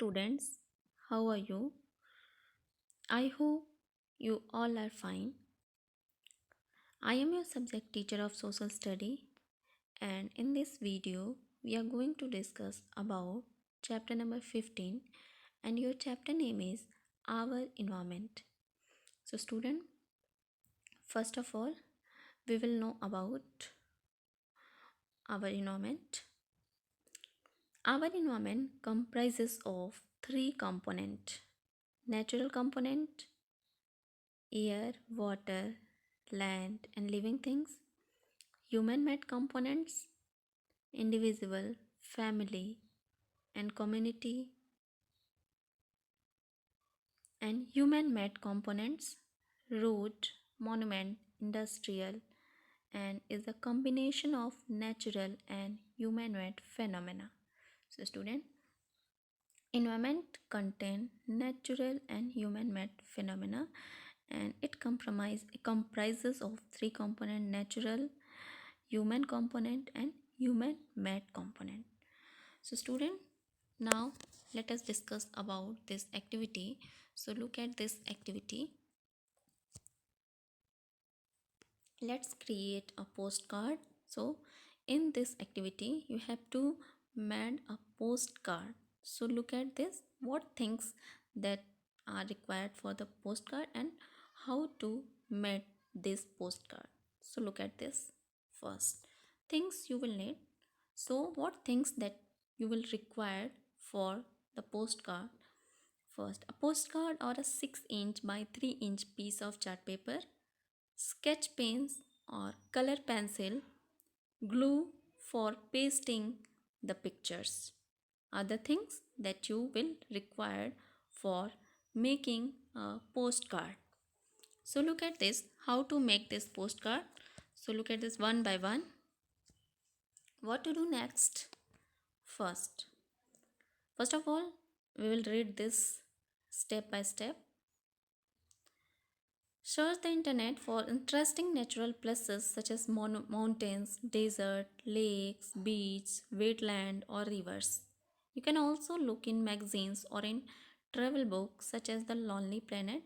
students, how are you? I hope you all are fine. I am your subject teacher of social study, and in this video we are going to discuss about chapter number 15, and your chapter name is Our Environment. So student, first of all we will know about our environment. Our environment comprises of three components: natural component, air, water, land, and living things; human made components, individual, family, and community; and human made components, road, monument, industrial, and is a combination of natural and human made phenomena. So, student, environment contain natural and human made phenomena, and it comprises of three component: natural, human component, and human made component. So student, now let us discuss about this activity. So look at this activity. Let's create a postcard. So in this activity you have to make a postcard. So look at this, what things that are required for the postcard and how to make this postcard. So look at this. First things you will need. So what things that you will require for the postcard? First, a postcard or a 6-inch by 3-inch piece of chart paper, sketch pens or color pencil, glue for pasting the pictures are the things that you will require for making a postcard. So look at this, how to make this postcard. So look at this one by one. What to do next? First of all, we will read this step by step. Search the internet for interesting natural places such as mountains, desert, lakes, beach, wetland, or rivers. You can also look in magazines or in travel books such as The Lonely Planet.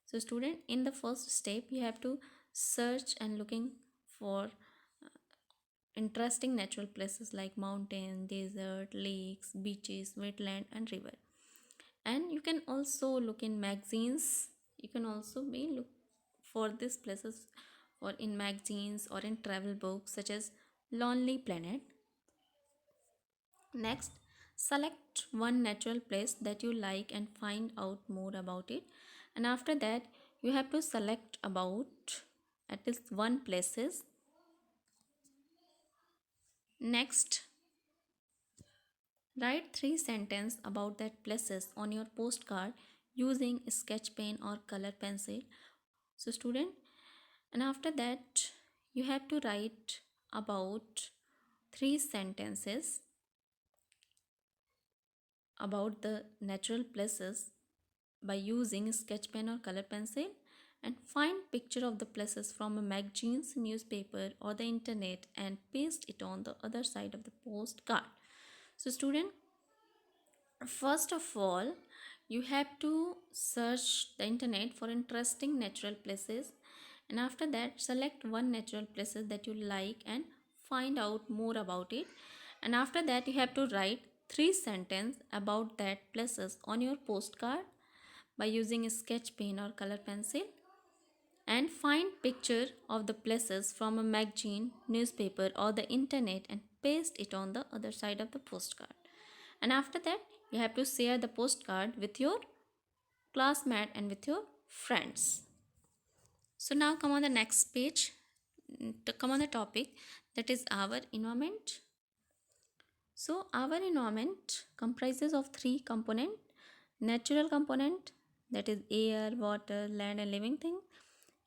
So student, in the first step you have to search and looking for interesting natural places like mountain, desert, lakes, beaches, wetland, and river. And you can also look in magazines. You can also be look for these places or in magazines or in travel books such as Lonely Planet. Next, select one natural place that you like and find out more about it. And after that, you have to select about at least one places. Next, write 3 sentences about that places on your postcard using sketch pen or color pencil. So student, and after that you have to write about 3 sentences about the natural places by using sketch pen or color pencil, and find picture of the places from a magazines, newspaper, or the internet and paste it on the other side of the postcard. So student, first of all you have to search the internet for interesting natural places, and after that select one natural places that you like and find out more about it, and after that you have to write 3 sentences about that places on your postcard by using a sketch pen or color pencil, and find picture of the places from a magazine, newspaper, or the internet and paste it on the other side of the postcard. And after that you have to share the postcard with your classmate and with your friends. So now come on the next page, to come on the topic, that is our environment. So our environment comprises of three component: natural component, that is air, water, land, and living thing;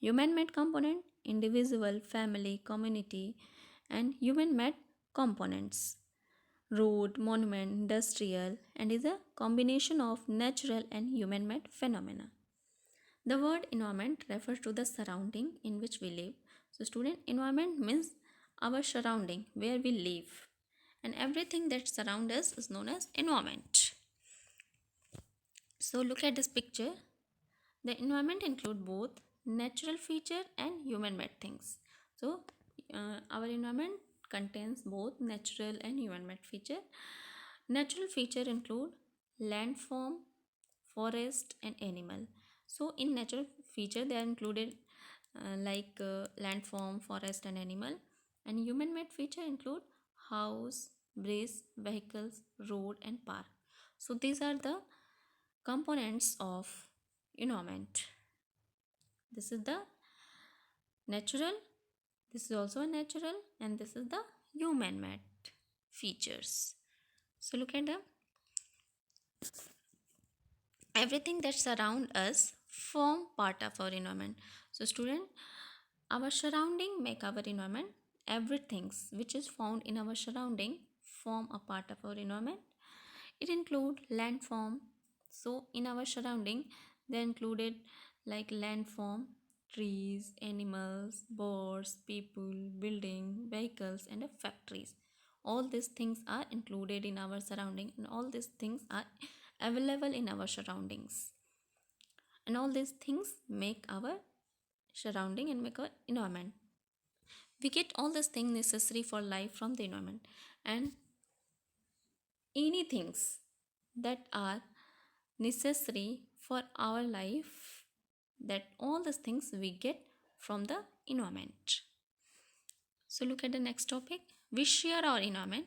human made component, individual, family, community; and human made components, road, monument, industrial, and is a combination of natural and human made phenomena. The word environment refers to the surrounding in which we live. So student, environment means our surrounding where we live, and everything that surrounds us is known as environment. So look at this picture. The environment include both natural feature and human-made things. So our environment contains both natural and human-made feature. Natural feature include landform, forest, and animal. So in natural feature they are included landform, forest, and animal. And human-made feature include house, bridge, vehicles, road, and park. So these are the components of environment. This is the natural, this is also a natural, and this is the human made features. So look at the everything that surround us form part of our environment. So student, our surrounding make our environment. Everything which is found in our surrounding form a part of our environment. It include landform. So in our surrounding, they included like landform, trees, animals, birds, people, building, vehicles, and factories. All these things are included in our surrounding, and all these things are available in our surroundings. And all these things make our surrounding and make our environment. We get all these things necessary for life from the environment, and any things that are necessary for our life, that all these things we get from the environment. So look at the next topic. We share our environment.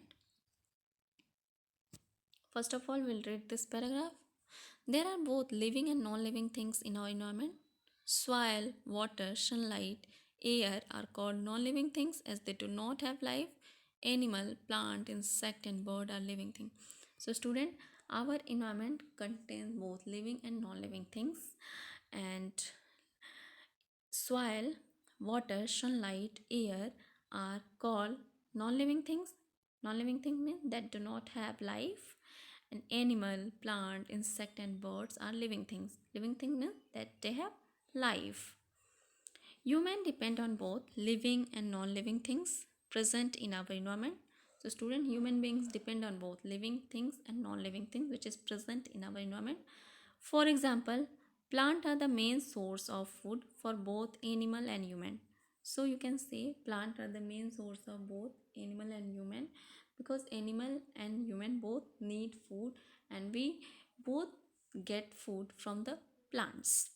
First of all, we'll read this paragraph. There are both living and non-living things in our environment. Soil, water, sunlight, air are called non-living things as they do not have life. Animal, plant, insect, and bird are living things. So student, our environment contains both living and non-living things. And soil, water, sunlight, air are called non-living things. Non-living things means that do not have life. An animal, plant, insect, and birds are living things. Living things means that they have life. Human depend on both living and non-living things present in our environment. So student, human beings depend on both living things and non-living things which is present in our environment. For example, plants are the main source of food for both animal and human. So you can say plants are the main source of both animal and human, because animal and human both need food, and we both get food from the plants.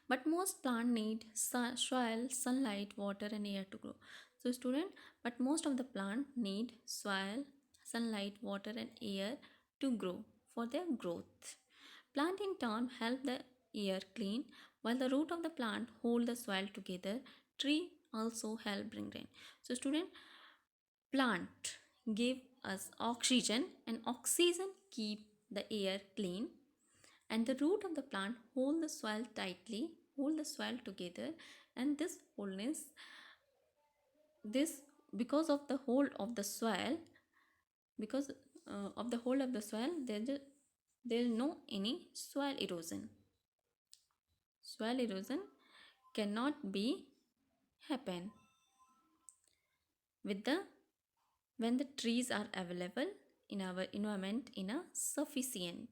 But most plants need soil, sunlight, water, and air to grow. So student, but most of the plant need soil, sunlight, water, and air to grow for their growth. Plant in turn help the air clean, while the root of the plant hold the soil together. Tree also help bring rain. So student, plant give us oxygen, and oxygen keep the air clean, and the root of the plant hold the soil tightly, hold the soil together. And this wholeness, this because of the hold of the soil, because of the hold of the soil, there is no any soil erosion. Soil erosion cannot be happen with the when the trees are available in our environment in a sufficient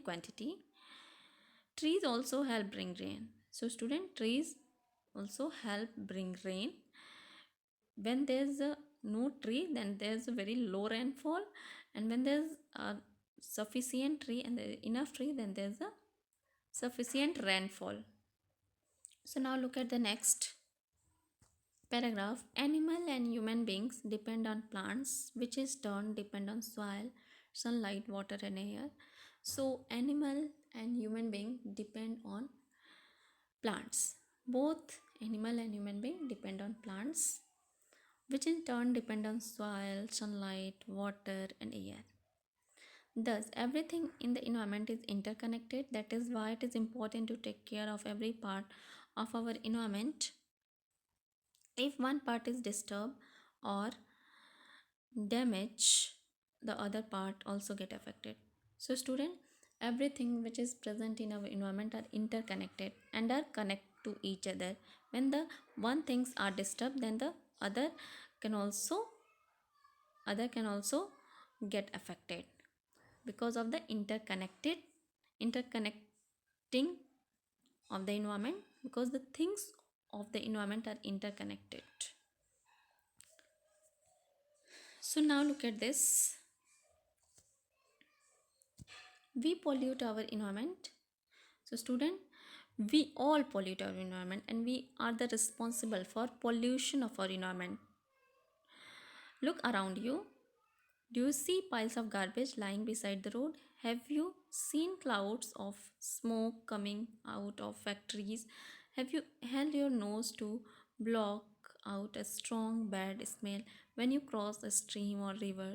quantity. Trees also help bring rain. So student, trees also help bring rain. When there's a no tree, then there's a very low rainfall, and when there's a sufficient tree and enough tree, then there's a sufficient rainfall. So now look at the next paragraph. Animal and human beings depend on plants, which is turn depend on soil, sunlight, water, and air. So animal and human being depend on plants. Both animal and human being depend on plants, which in turn depend on soil, sunlight, water, and air. Thus, everything in the environment is interconnected. That is why it is important to take care of every part of our environment. If one part is disturbed or damaged, the other part also get affected. So student, everything which is present in our environment are interconnected and are connected to each other. When the one things are disturbed, then the can also other can also get affected, because of the interconnecting of the environment, because the things of the environment are interconnected. So now look at this. We pollute our environment. So student, we all pollute our environment and we are the responsible for pollution of our environment. Look around you. Do you see piles of garbage lying beside the road? Have you seen clouds of smoke coming out of factories? Have you held your nose to block out a strong bad smell when you cross a stream or river?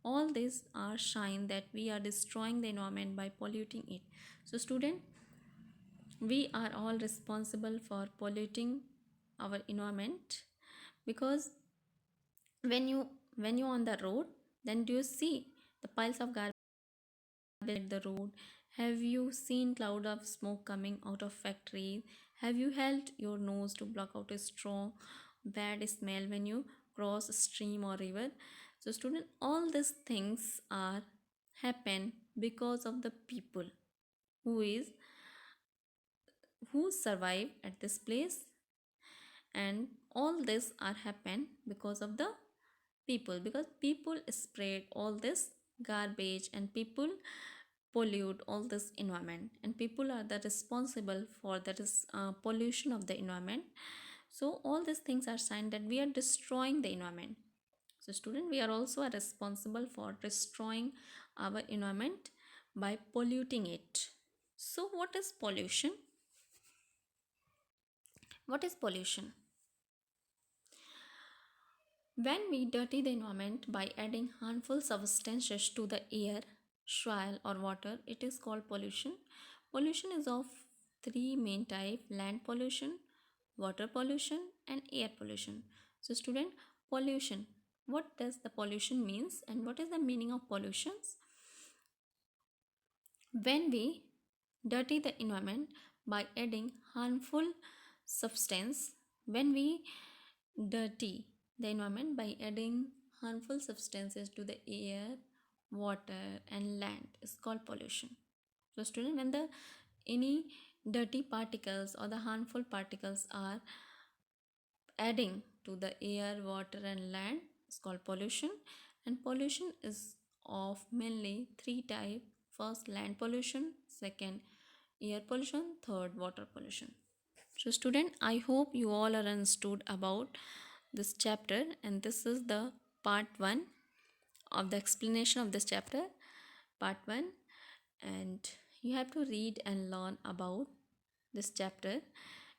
All these are signs that we are destroying the environment by polluting it. So student, we are all responsible for polluting our environment, because when you when you're on the road, then do you see the piles of garbage at the road? Have you seen cloud of smoke coming out of factories? Have you held your nose to block out a strong bad smell when you cross a stream or river? So student, all these things are happen because of the people who is who survive at this place, and all this are happen because of the people, because people spread all this garbage and people pollute all this environment, and people are the responsible for that is pollution of the environment. So all these things are sign that we are destroying the environment. So student, we are also responsible for destroying our environment by polluting it. So what is pollution? What is pollution? When we dirty the environment by adding harmful substances to the air, soil, or water, it is called pollution. Pollution is of three main types: land pollution, water pollution, and air pollution. So, student, pollution. What does the pollution means and what is the meaning of pollutions? When we dirty the environment by adding harmful substance, when we dirty the environment by adding harmful substances to the air, water, and land is called pollution. So student, when the any dirty particles or the harmful particles are adding to the air, water, and land, is called pollution. And pollution is of mainly three types: first land pollution, second air pollution, third water pollution. So student, I hope you all are understood about this chapter, and this is the part 1 of the explanation of this chapter, part 1, and you have to read and learn about this chapter,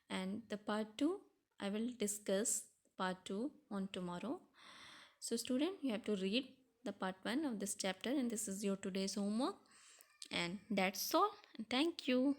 and the part 2 I will discuss part 2 on tomorrow. So student, you have to read the part 1 of this chapter, and this is your today's homework, and that's all, and thank you.